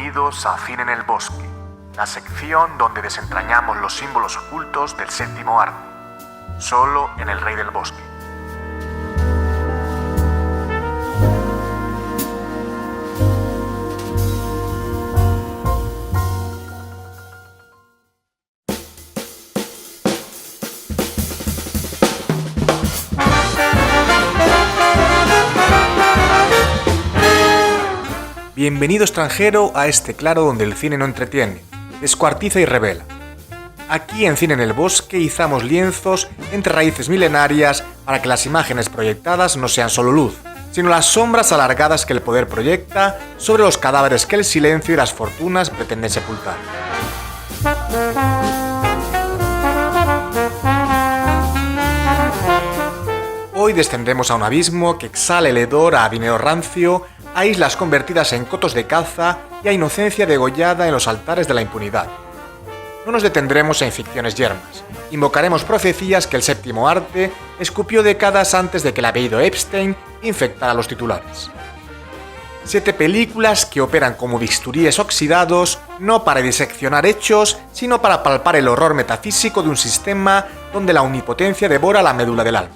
Bienvenidos a Cine en el Bosque, la sección donde desentrañamos los símbolos ocultos del séptimo arte, solo en El Rey del Bosque. Bienvenido extranjero a este claro donde el cine no entretiene, descuartiza y revela. Aquí en Cine en el Bosque izamos lienzos entre raíces milenarias para que las imágenes proyectadas no sean solo luz, sino las sombras alargadas que el poder proyecta sobre los cadáveres que el silencio y las fortunas pretenden sepultar. Hoy descendemos a un abismo que exhala el hedor a dinero rancio, a islas convertidas en cotos de caza y a inocencia degollada en los altares de la impunidad. No nos detendremos en ficciones yermas. Invocaremos profecías que el séptimo arte escupió décadas antes de que el apellido Epstein infectara los titulares. 7 películas que operan como bisturíes oxidados, no para diseccionar hechos, sino para palpar el horror metafísico de un sistema donde la omnipotencia devora la médula del alma.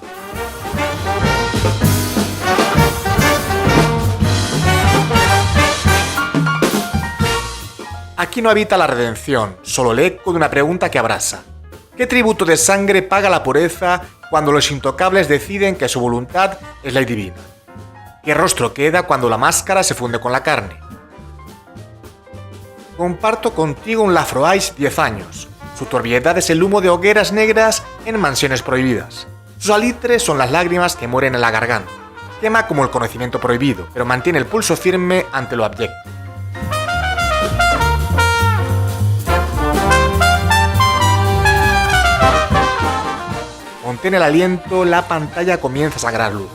Aquí no habita la redención, solo el eco de una pregunta que abrasa. ¿Qué tributo de sangre paga la pureza cuando los intocables deciden que su voluntad es ley divina? ¿Qué rostro queda cuando la máscara se funde con la carne? Comparto contigo un Lafro Ice 10 años. Su turbiedad es el humo de hogueras negras en mansiones prohibidas. Sus alitres son las lágrimas que mueren en la garganta. Quema como el conocimiento prohibido, pero mantiene el pulso firme ante lo abyecto. Contén el aliento, la pantalla comienza a sagrar luz.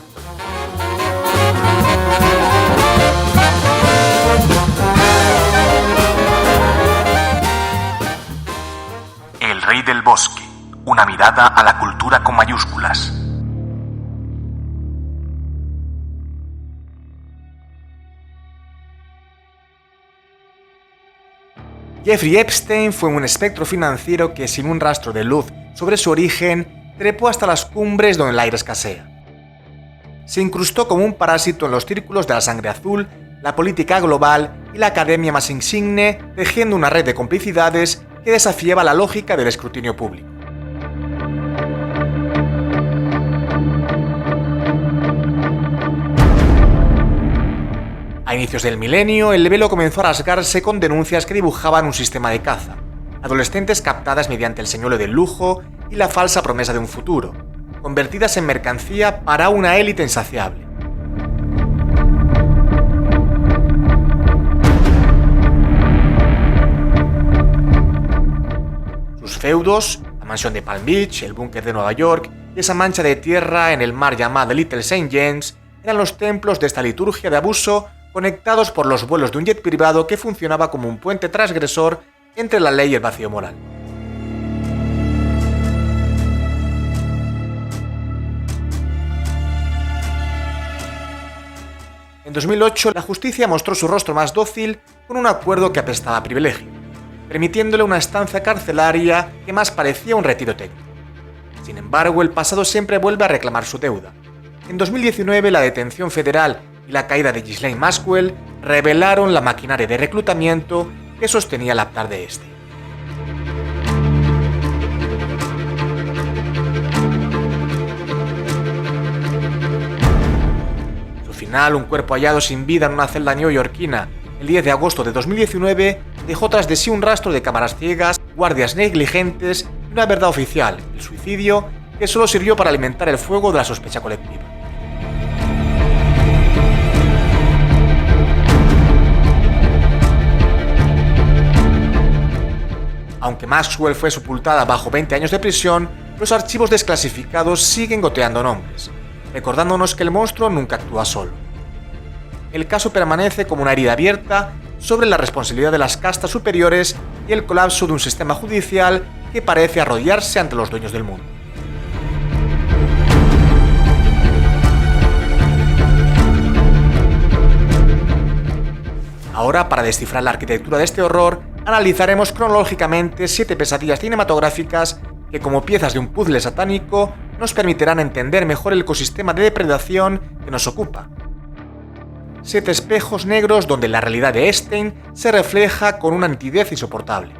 El Rey del Bosque, una mirada a la cultura con mayúsculas. Jeffrey Epstein fue un espectro financiero que, sin un rastro de luz sobre su origen, trepó hasta las cumbres donde el aire escasea. Se incrustó como un parásito en los círculos de la sangre azul, la política global y la academia más insigne, tejiendo una red de complicidades que desafiaba la lógica del escrutinio público. A inicios del milenio, el velo comenzó a rasgarse con denuncias que dibujaban un sistema de caza, adolescentes captadas mediante el señuelo del lujo y la falsa promesa de un futuro, convertidas en mercancía para una élite insaciable. Sus feudos, la mansión de Palm Beach, el búnker de Nueva York y esa mancha de tierra en el mar llamada Little St. James, eran los templos de esta liturgia de abuso conectados por los vuelos de un jet privado que funcionaba como un puente transgresor entre la ley y el vacío moral. En 2008, la justicia mostró su rostro más dócil con un acuerdo que apestaba a privilegio, permitiéndole una estancia carcelaria que más parecía un retiro técnico. Sin embargo, el pasado siempre vuelve a reclamar su deuda. En 2019, la detención federal y la caída de Ghislaine Maxwell revelaron la maquinaria de reclutamiento que sostenía el altar de este. Un cuerpo hallado sin vida en una celda neoyorquina el 10 de agosto de 2019 dejó tras de sí un rastro de cámaras ciegas, guardias negligentes y una verdad oficial, el suicidio, que solo sirvió para alimentar el fuego de la sospecha colectiva. Aunque Maxwell fue sepultada bajo 20 años de prisión, los archivos desclasificados siguen goteando nombres, recordándonos que el monstruo nunca actúa solo. El caso permanece como una herida abierta sobre la responsabilidad de las castas superiores y el colapso de un sistema judicial que parece arrodillarse ante los dueños del mundo. Ahora, para descifrar la arquitectura de este horror, analizaremos cronológicamente 7 pesadillas cinematográficas que, como piezas de un puzzle satánico, nos permitirán entender mejor el ecosistema de depredación que nos ocupa. 7 espejos negros donde la realidad de Epstein se refleja con una nitidez insoportable.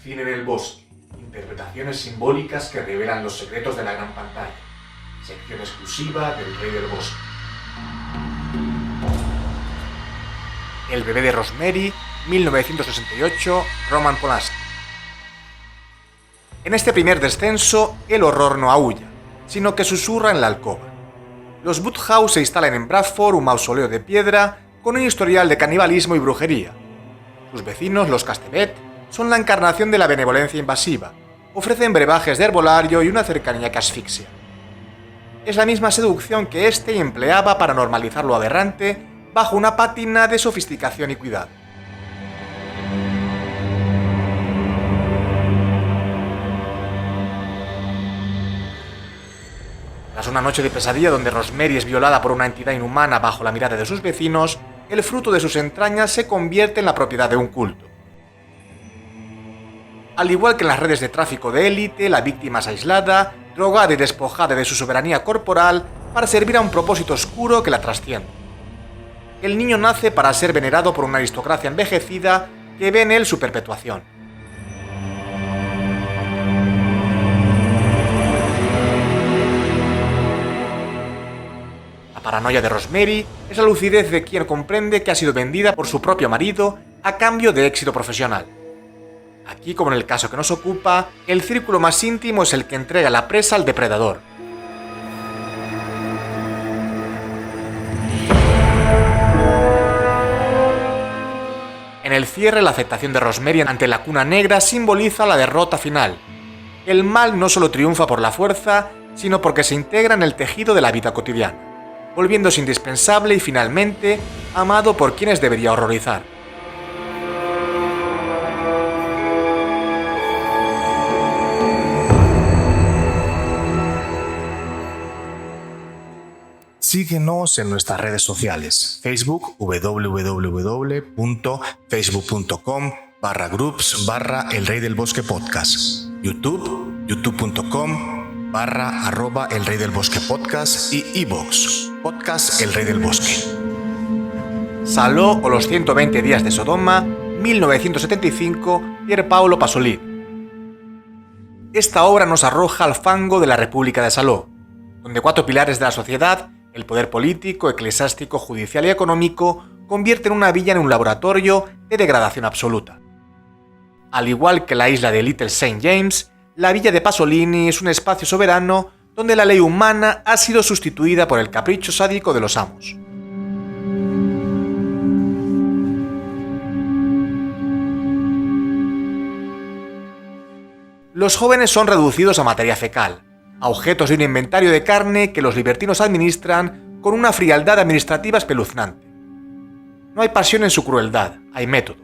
Cine en el bosque. Interpretaciones simbólicas que revelan los secretos de la gran pantalla. Sección exclusiva del Rey del Bosque. El bebé de Rosemary, 1968, Roman Polanski. En este primer descenso, el horror no aúlla, sino que susurra en la alcoba. Los Woodhouse se instalan en Bradford, un mausoleo de piedra con un historial de canibalismo y brujería. Sus vecinos, los Castevet, son la encarnación de la benevolencia invasiva. Ofrecen brebajes de herbolario y una cercanía que asfixia. Es la misma seducción que este empleaba para normalizar lo aberrante bajo una pátina de sofisticación y cuidado. Tras una noche de pesadilla donde Rosemary es violada por una entidad inhumana bajo la mirada de sus vecinos, el fruto de sus entrañas se convierte en la propiedad de un culto. Al igual que en las redes de tráfico de élite, la víctima es aislada, drogada y despojada de su soberanía corporal para servir a un propósito oscuro que la trasciende. El niño nace para ser venerado por una aristocracia envejecida que ve en él su perpetuación. La paranoia de Rosemary es la lucidez de quien comprende que ha sido vendida por su propio marido a cambio de éxito profesional. Aquí, como en el caso que nos ocupa, el círculo más íntimo es el que entrega la presa al depredador. En el cierre, la aceptación de Rosemary ante la cuna negra simboliza la derrota final. El mal no solo triunfa por la fuerza, sino porque se integra en el tejido de la vida cotidiana, volviéndose indispensable y finalmente amado por quienes debería horrorizar. Síguenos en nuestras redes sociales. Facebook, www.facebook.com/groups/El Rey del Bosque Podcast. YouTube, youtube.com/El Rey del Bosque Podcast y iVoox, Podcast El Rey del Bosque. Salò o los 120 días de Sodoma, 1975, Pier Paolo Pasolini. Esta obra nos arroja al fango de la República de Salò, donde 4 pilares de la sociedad, el poder político, eclesiástico, judicial y económico, convierten una villa en un laboratorio de degradación absoluta. Al igual que la isla de Little St. James, la villa de Pasolini es un espacio soberano donde la ley humana ha sido sustituida por el capricho sádico de los amos. Los jóvenes son reducidos a materia fecal, a objetos de un inventario de carne que los libertinos administran con una frialdad administrativa espeluznante. No hay pasión en su crueldad, hay método.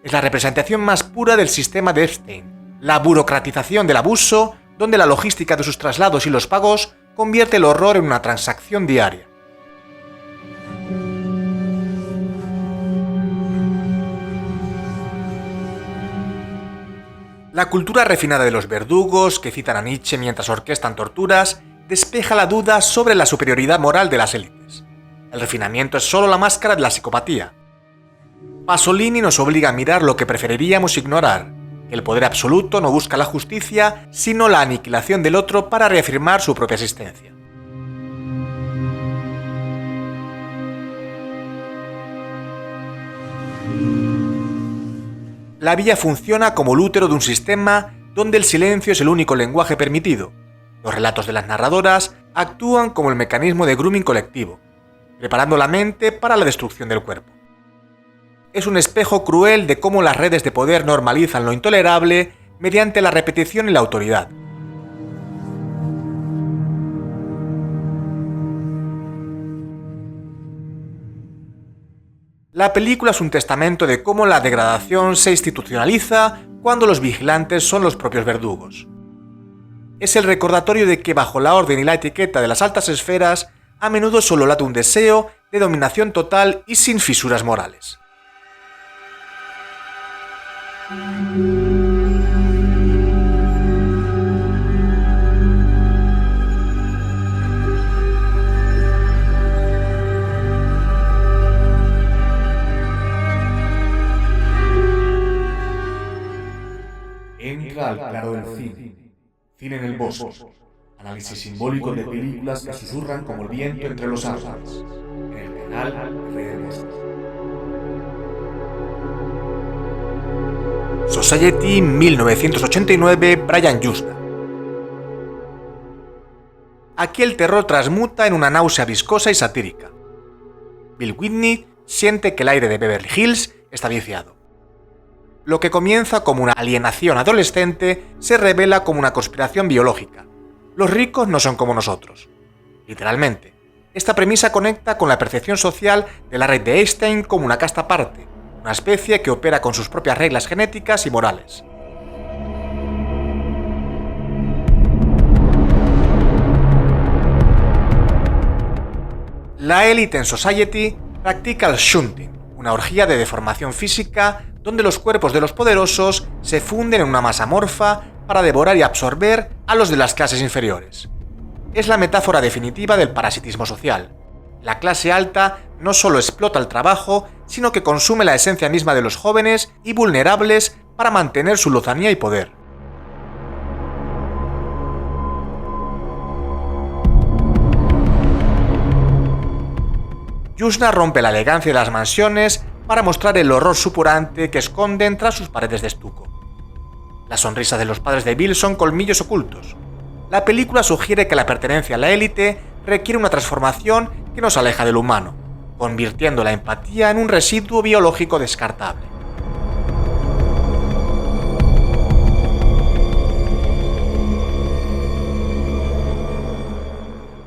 Es la representación más pura del sistema de Epstein, la burocratización del abuso, donde la logística de sus traslados y los pagos convierte el horror en una transacción diaria. La cultura refinada de los verdugos, que citan a Nietzsche mientras orquestan torturas, despeja la duda sobre la superioridad moral de las élites. El refinamiento es solo la máscara de la psicopatía. Pasolini nos obliga a mirar lo que preferiríamos ignorar, que el poder absoluto no busca la justicia, sino la aniquilación del otro para reafirmar su propia existencia. La villa funciona como el útero de un sistema donde el silencio es el único lenguaje permitido. Los relatos de las narradoras actúan como el mecanismo de grooming colectivo, preparando la mente para la destrucción del cuerpo. Es un espejo cruel de cómo las redes de poder normalizan lo intolerable mediante la repetición y la autoridad. La película es un testamento de cómo la degradación se institucionaliza cuando los vigilantes son los propios verdugos. es el recordatorio de que bajo la orden y la etiqueta de las altas esferas, a menudo solo late un deseo de dominación total y sin fisuras morales. Entra al claro del cine. Cine en el bosque. Análisis simbólico de películas que susurran como el viento entre los árboles. En el canal Rey del Bosque. Society 1989, Brian Yuzna. Aquí el terror transmuta en una náusea viscosa y satírica. Bill Whitney siente que el aire de Beverly Hills está viciado. Lo que comienza como una alienación adolescente se revela como una conspiración biológica. Los ricos no son como nosotros. Literalmente, esta premisa conecta con la percepción social de la red de Einstein como una casta aparte, una especie que opera con sus propias reglas genéticas y morales. La élite en Society practica el shunting, una orgía de deformación física donde los cuerpos de los poderosos se funden en una masa amorfa para devorar y absorber a los de las clases inferiores. Es la metáfora definitiva del parasitismo social. La clase alta no solo explota el trabajo, sino que consume la esencia misma de los jóvenes y vulnerables para mantener su lozanía y poder. Yuzna rompe la elegancia de las mansiones para mostrar el horror supurante que esconden tras sus paredes de estuco. Las sonrisas de los padres de Bill son colmillos ocultos. La película sugiere que la pertenencia a la élite requiere una transformación que nos aleja del humano, convirtiendo la empatía en un residuo biológico descartable.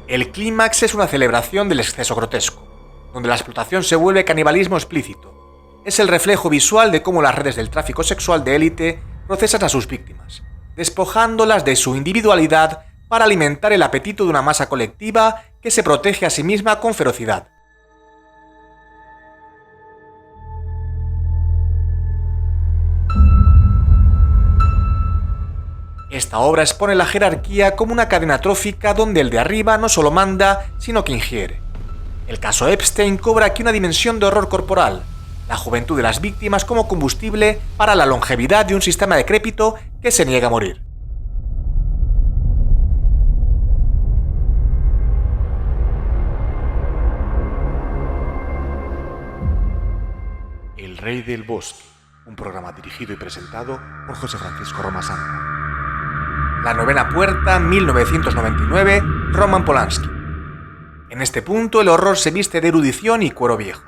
El clímax es una celebración del exceso grotesco, donde la explotación se vuelve canibalismo explícito. Es el reflejo visual de cómo las redes del tráfico sexual de élite procesan a sus víctimas, despojándolas de su individualidad para alimentar el apetito de una masa colectiva que se protege a sí misma con ferocidad. Esta obra expone la jerarquía como una cadena trófica donde el de arriba no solo manda, sino que ingiere. El caso Epstein cobra aquí una dimensión de horror corporal, la juventud de las víctimas como combustible para la longevidad de un sistema decrépito que se niega a morir. El Rey del Bosque, un programa dirigido y presentado por José Francisco Roma Santa. La novena puerta, 1999, Roman Polanski. En este punto el horror se viste de erudición y cuero viejo.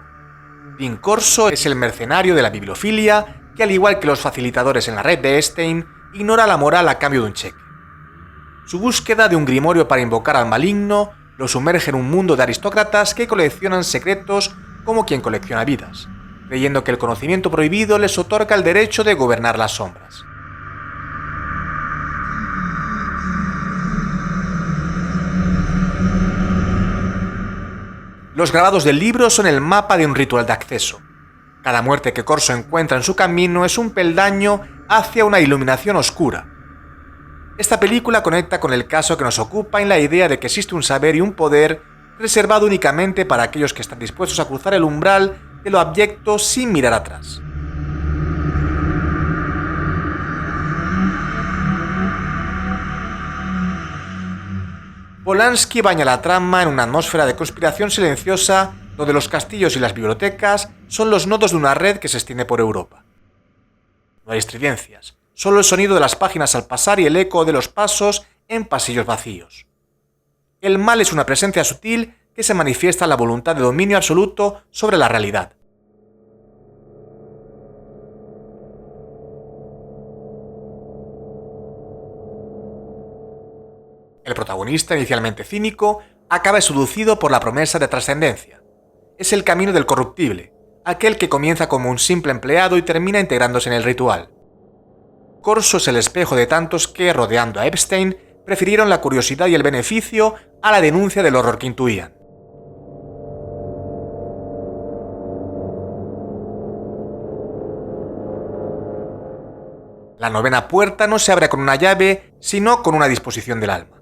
Dean Corso es el mercenario de la bibliofilia que, al igual que los facilitadores en la red de Einstein, ignora la moral a cambio de un cheque. Su búsqueda de un grimorio para invocar al maligno lo sumerge en un mundo de aristócratas que coleccionan secretos como quien colecciona vidas, creyendo que el conocimiento prohibido les otorga el derecho de gobernar las sombras. Los grabados del libro son el mapa de un ritual de acceso. Cada muerte que Corso encuentra en su camino es un peldaño hacia una iluminación oscura. Esta película conecta con el caso que nos ocupa en la idea de que existe un saber y un poder reservado únicamente para aquellos que están dispuestos a cruzar el umbral de lo abyecto sin mirar atrás. Polanski baña la trama en una atmósfera de conspiración silenciosa donde los castillos y las bibliotecas son los nodos de una red que se extiende por Europa. No hay estridencias, solo el sonido de las páginas al pasar y el eco de los pasos en pasillos vacíos. El mal es una presencia sutil que se manifiesta en la voluntad de dominio absoluto sobre la realidad. El protagonista, inicialmente cínico, acaba seducido por la promesa de trascendencia. Es el camino del corruptible, aquel que comienza como un simple empleado y termina integrándose en el ritual. Corso es el espejo de tantos que, rodeando a Epstein, prefirieron la curiosidad y el beneficio a la denuncia del horror que intuían. La novena puerta no se abre con una llave, sino con una disposición del alma.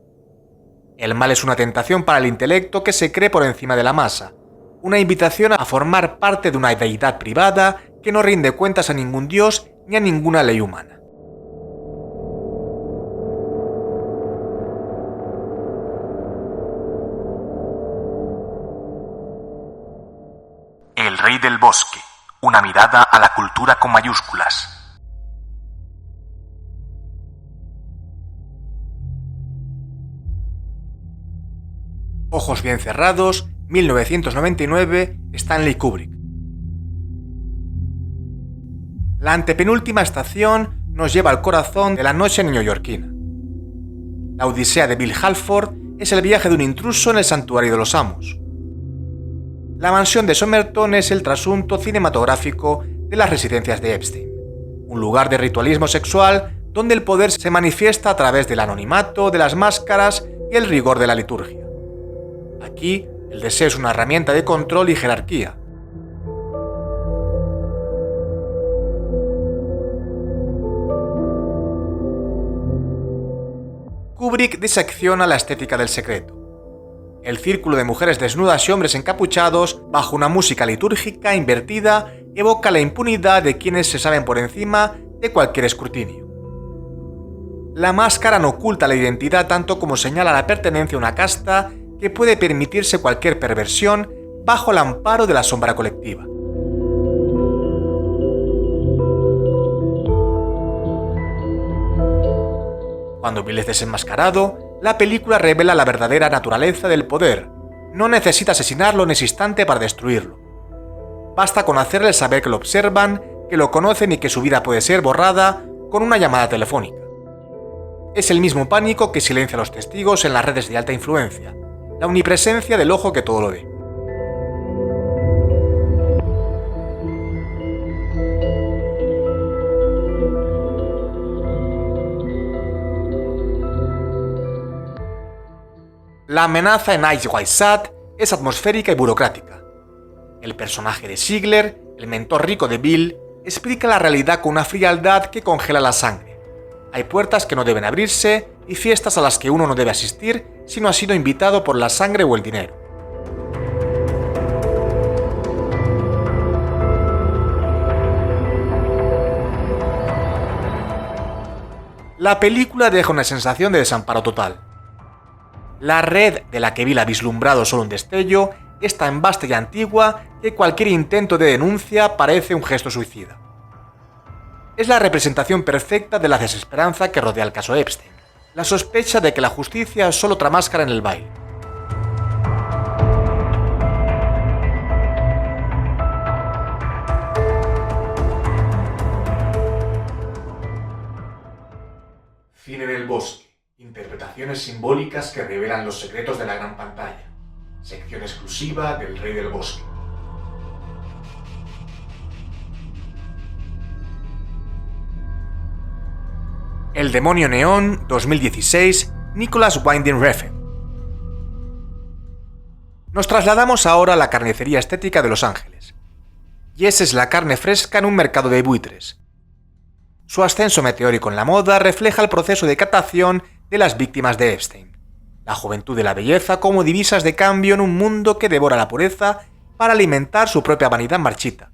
El mal es una tentación para el intelecto que se cree por encima de la masa, una invitación a formar parte de una deidad privada que no rinde cuentas a ningún dios ni a ninguna ley humana. El Rey del Bosque, una mirada a la cultura con mayúsculas. Ojos bien cerrados, 1999, Stanley Kubrick. La antepenúltima estación nos lleva al corazón de la noche neoyorquina. La odisea de Bill Halford es el viaje de un intruso en el santuario de los amos. La mansión de Somerton es el trasunto cinematográfico de las residencias de Epstein, un lugar de ritualismo sexual donde el poder se manifiesta a través del anonimato, de las máscaras y el rigor de la liturgia. Aquí, el deseo es una herramienta de control y jerarquía. Kubrick disecciona la estética del secreto. El círculo de mujeres desnudas y hombres encapuchados, bajo una música litúrgica invertida, evoca la impunidad de quienes se saben por encima de cualquier escrutinio. La máscara no oculta la identidad tanto como señala la pertenencia a una casta que puede permitirse cualquier perversión bajo el amparo de la sombra colectiva. Cuando Bill es desenmascarado, la película revela la verdadera naturaleza del poder. No necesita asesinarlo en ese instante para destruirlo. Basta con hacerle saber que lo observan, que lo conocen y que su vida puede ser borrada con una llamada telefónica. Es el mismo pánico que silencia a los testigos en las redes de alta influencia, la omnipresencia del ojo que todo lo ve. La amenaza en Eyes Wide Shut es atmosférica y burocrática. El personaje de Ziegler, el mentor rico de Bill, explica la realidad con una frialdad que congela la sangre. Hay puertas que no deben abrirse y fiestas a las que uno no debe asistir si no ha sido invitado por la sangre o el dinero. La película deja una sensación de desamparo total. La red de la que Bill ha vislumbrado solo un destello es tan vasta y antigua que cualquier intento de denuncia parece un gesto suicida. Es la representación perfecta de la desesperanza que rodea el caso Epstein, la sospecha de que la justicia es solo otra máscara en el baile. Cine del Bosque. Interpretaciones simbólicas que revelan los secretos de la gran pantalla. Sección exclusiva del Rey del Bosque. El demonio neón, 2016, Nicholas Winding Refn. Nos trasladamos ahora a la carnicería estética de Los Ángeles. Y esa es la carne fresca en un mercado de buitres. Su ascenso meteórico en la moda refleja el proceso de catación de las víctimas de Epstein, la juventud y la belleza como divisas de cambio en un mundo que devora la pureza para alimentar su propia vanidad marchita.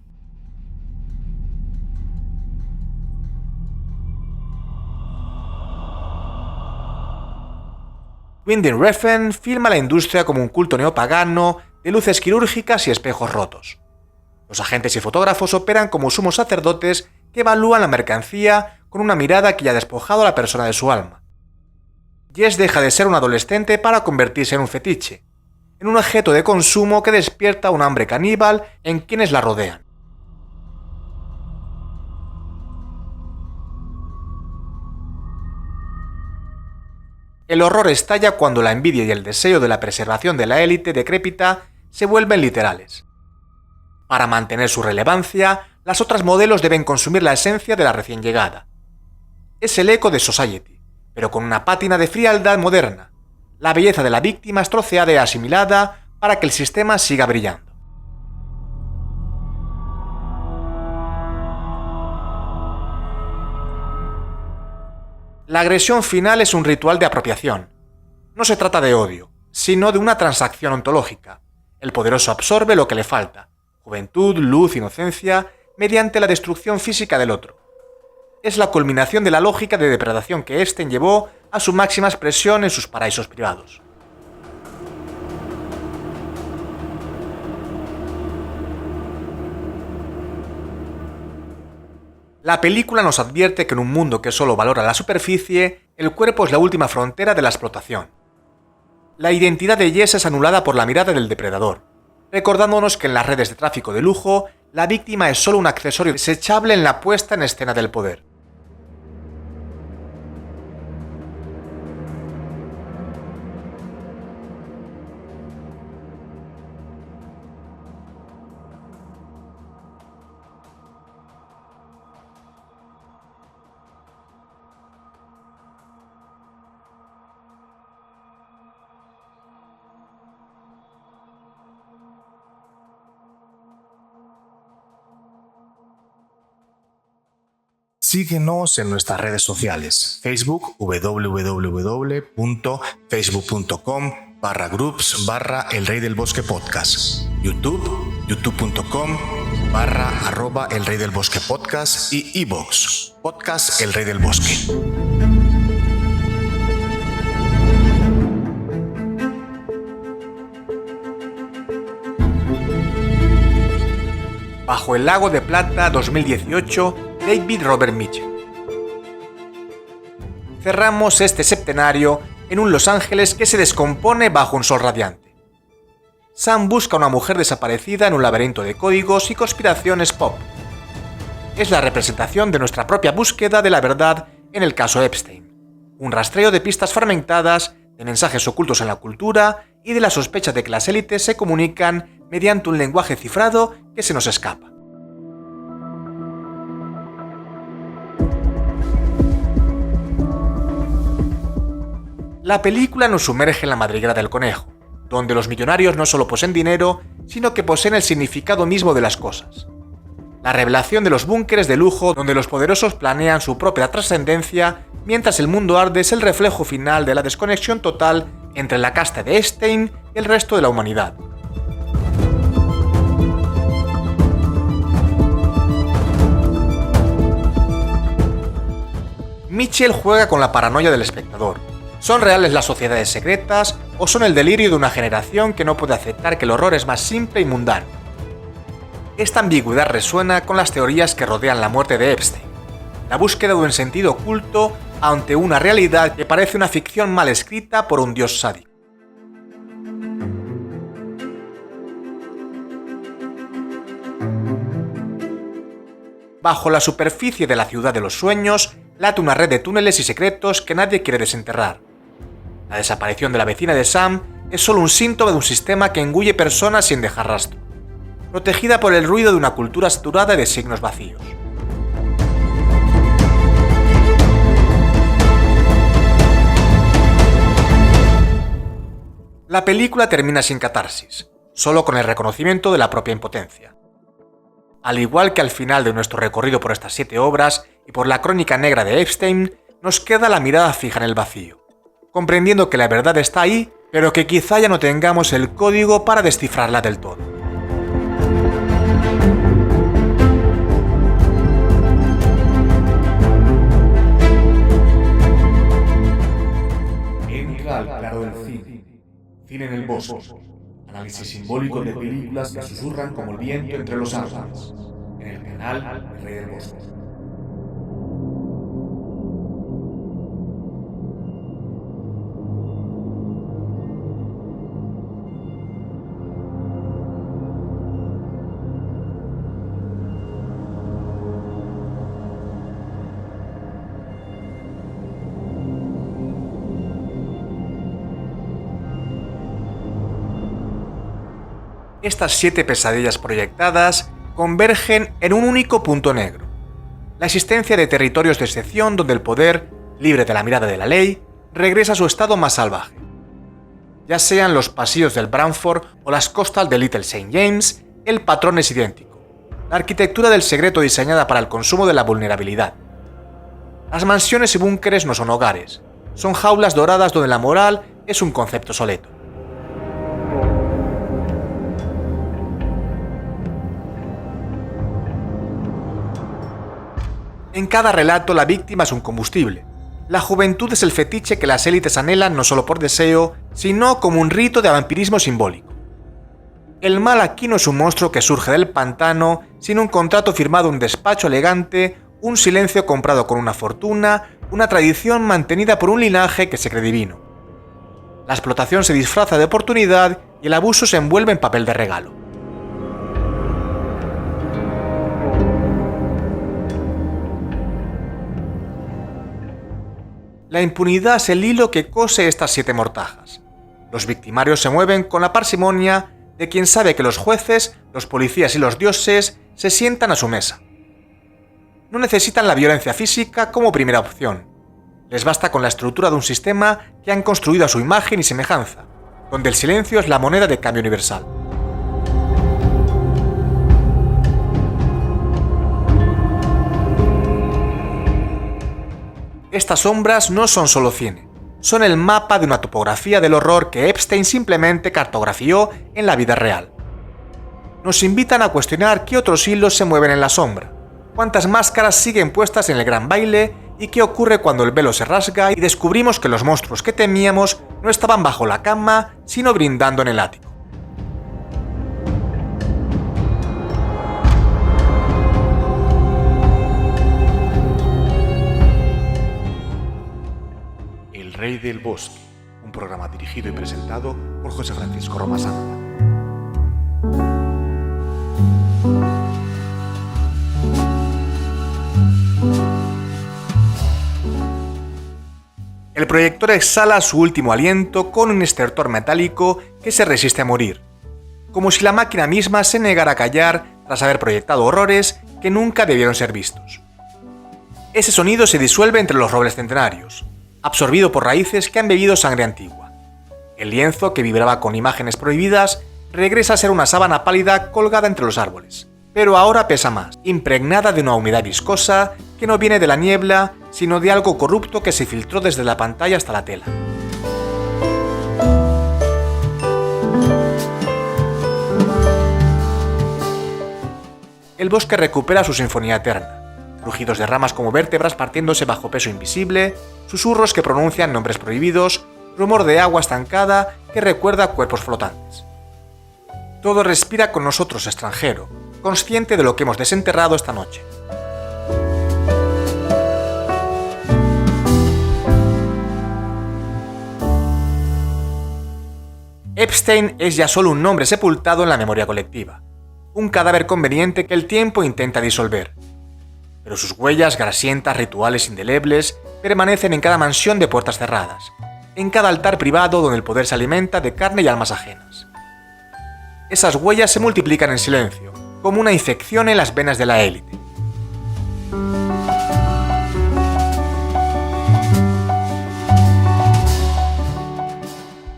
Winding Refn filma la industria como un culto neopagano de luces quirúrgicas y espejos rotos. Los agentes y fotógrafos operan como sumos sacerdotes que evalúan la mercancía con una mirada que ya ha despojado a la persona de su alma. Jess deja de ser un adolescente para convertirse en un fetiche, en un objeto de consumo que despierta un hambre caníbal en quienes la rodean. El horror estalla cuando la envidia y el deseo de la preservación de la élite decrépita se vuelven literales. Para mantener su relevancia, las otras modelos deben consumir la esencia de la recién llegada. Es el eco de Society, pero con una pátina de frialdad moderna. La belleza de la víctima es troceada y asimilada para que el sistema siga brillando. La agresión final es un ritual de apropiación. No se trata de odio, sino de una transacción ontológica. El poderoso absorbe lo que le falta: juventud, luz, inocencia, mediante la destrucción física del otro. Es la culminación de la lógica de depredación que Epstein llevó a su máxima expresión en sus paraísos privados. La película nos advierte que en un mundo que solo valora la superficie, el cuerpo es la última frontera de la explotación. La identidad de Jess es anulada por la mirada del depredador, recordándonos que en las redes de tráfico de lujo, la víctima es solo un accesorio desechable en la puesta en escena del poder. Síguenos en nuestras redes sociales: Facebook, www.facebook.com/groups/El Rey del Bosque Podcast, YouTube, youtube.com/El Rey del Bosque Podcast y iVoox, Podcast El Rey del Bosque. Bajo el Lago de Plata 2018, David Robert Mitchell. Cerramos este septenario en un Los Ángeles que se descompone bajo un sol radiante. Sam busca a una mujer desaparecida en un laberinto de códigos y conspiraciones pop. Es la representación de nuestra propia búsqueda de la verdad en el caso Epstein. Un rastreo de pistas fragmentadas, de mensajes ocultos en la cultura y de la sospecha de que las élites se comunican mediante un lenguaje cifrado que se nos escapa. La película nos sumerge en la madriguera del conejo, donde los millonarios no solo poseen dinero, sino que poseen el significado mismo de las cosas. La revelación de los búnkeres de lujo donde los poderosos planean su propia trascendencia, mientras el mundo arde, es el reflejo final de la desconexión total entre la casta de Epstein y el resto de la humanidad. Mitchell juega con la paranoia del espectador. ¿Son reales las sociedades secretas o son el delirio de una generación que no puede aceptar que el horror es más simple y mundano? Esta ambigüedad resuena con las teorías que rodean la muerte de Epstein, la búsqueda de un sentido oculto ante una realidad que parece una ficción mal escrita por un dios sádico. Bajo la superficie de la ciudad de los sueños, late una red de túneles y secretos que nadie quiere desenterrar. La desaparición de la vecina de Sam es solo un síntoma de un sistema que engulle personas sin dejar rastro, protegida por el ruido de una cultura saturada de signos vacíos. La película termina sin catarsis, solo con el reconocimiento de la propia impotencia. Al igual que al final de nuestro recorrido por estas 7 obras y por la crónica negra de Epstein, nos queda la mirada fija en el vacío, comprendiendo que la verdad está ahí, pero que quizá ya no tengamos el código para descifrarla del todo. Entra al claro del cine. Cine en el bosque. Análisis simbólico de películas que susurran como el viento entre los árboles. En el canal El Rey del Bosque. Estas 7 pesadillas proyectadas convergen en un único punto negro: la existencia de territorios de excepción donde el poder, libre de la mirada de la ley, regresa a su estado más salvaje. Ya sean los pasillos del Bramford o las costas de Little St. James, el patrón es idéntico. La arquitectura del secreto diseñada para el consumo de la vulnerabilidad. Las mansiones y búnkeres no son hogares, son jaulas doradas donde la moral es un concepto obsoleto. En cada relato la víctima es un combustible. La juventud es el fetiche que las élites anhelan no solo por deseo, sino como un rito de vampirismo simbólico. El mal aquí no es un monstruo que surge del pantano, sino un contrato firmado en un despacho elegante, un silencio comprado con una fortuna, una tradición mantenida por un linaje que se cree divino. La explotación se disfraza de oportunidad y el abuso se envuelve en papel de regalo. La impunidad es el hilo que cose estas 7 mortajas. Los victimarios se mueven con la parsimonia de quien sabe que los jueces, los policías y los dioses se sientan a su mesa. No necesitan la violencia física como primera opción. Les basta con la estructura de un sistema que han construido a su imagen y semejanza, donde el silencio es la moneda de cambio universal. Estas sombras no son solo cine, son el mapa de una topografía del horror que Epstein simplemente cartografió en la vida real. Nos invitan a cuestionar qué otros hilos se mueven en la sombra, cuántas máscaras siguen puestas en el gran baile y qué ocurre cuando el velo se rasga y descubrimos que los monstruos que temíamos no estaban bajo la cama, sino brindando en el ático. El Rey del Bosque, un programa dirigido y presentado por José Francisco Romasanta. El proyector exhala su último aliento con un estertor metálico que se resiste a morir, como si la máquina misma se negara a callar tras haber proyectado horrores que nunca debieron ser vistos. Ese sonido se disuelve entre los robles centenarios, absorbido por raíces que han bebido sangre antigua. El lienzo, que vibraba con imágenes prohibidas, regresa a ser una sábana pálida colgada entre los árboles, pero ahora pesa más, impregnada de una humedad viscosa que no viene de la niebla, sino de algo corrupto que se filtró desde la pantalla hasta la tela. El bosque recupera su sinfonía eterna. Rugidos de ramas como vértebras partiéndose bajo peso invisible, susurros que pronuncian nombres prohibidos, rumor de agua estancada que recuerda cuerpos flotantes. Todo respira con nosotros, extranjero, consciente de lo que hemos desenterrado esta noche. Epstein es ya solo un nombre sepultado en la memoria colectiva, un cadáver conveniente que el tiempo intenta disolver. Pero sus huellas grasientas, rituales indelebles, permanecen en cada mansión de puertas cerradas, en cada altar privado donde el poder se alimenta de carne y almas ajenas. Esas huellas se multiplican en silencio, como una infección en las venas de la élite.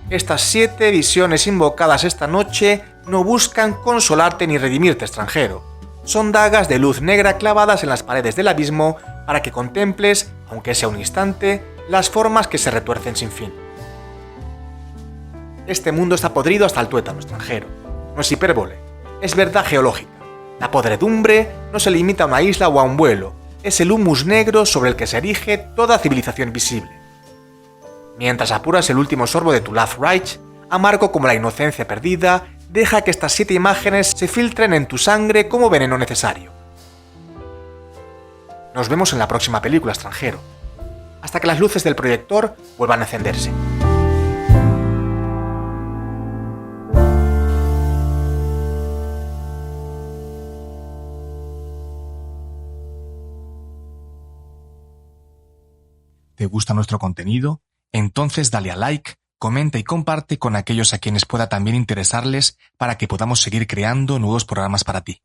Estas 7 visiones invocadas esta noche no buscan consolarte ni redimirte, extranjero. Son dagas de luz negra clavadas en las paredes del abismo para que contemples, aunque sea un instante, las formas que se retuercen sin fin. Este mundo está podrido hasta el tuétano, extranjero. No es hipérbole, es verdad geológica. La podredumbre no se limita a una isla o a un vuelo, es el humus negro sobre el que se erige toda civilización visible. Mientras apuras el último sorbo de tu Last Reich, amargo como la inocencia perdida, deja que estas 7 imágenes se filtren en tu sangre como veneno necesario. Nos vemos en la próxima película, extranjero, hasta que las luces del proyector vuelvan a encenderse. ¿Te gusta nuestro contenido? Entonces dale a like, comenta y comparte con aquellos a quienes pueda también interesarles para que podamos seguir creando nuevos programas para ti.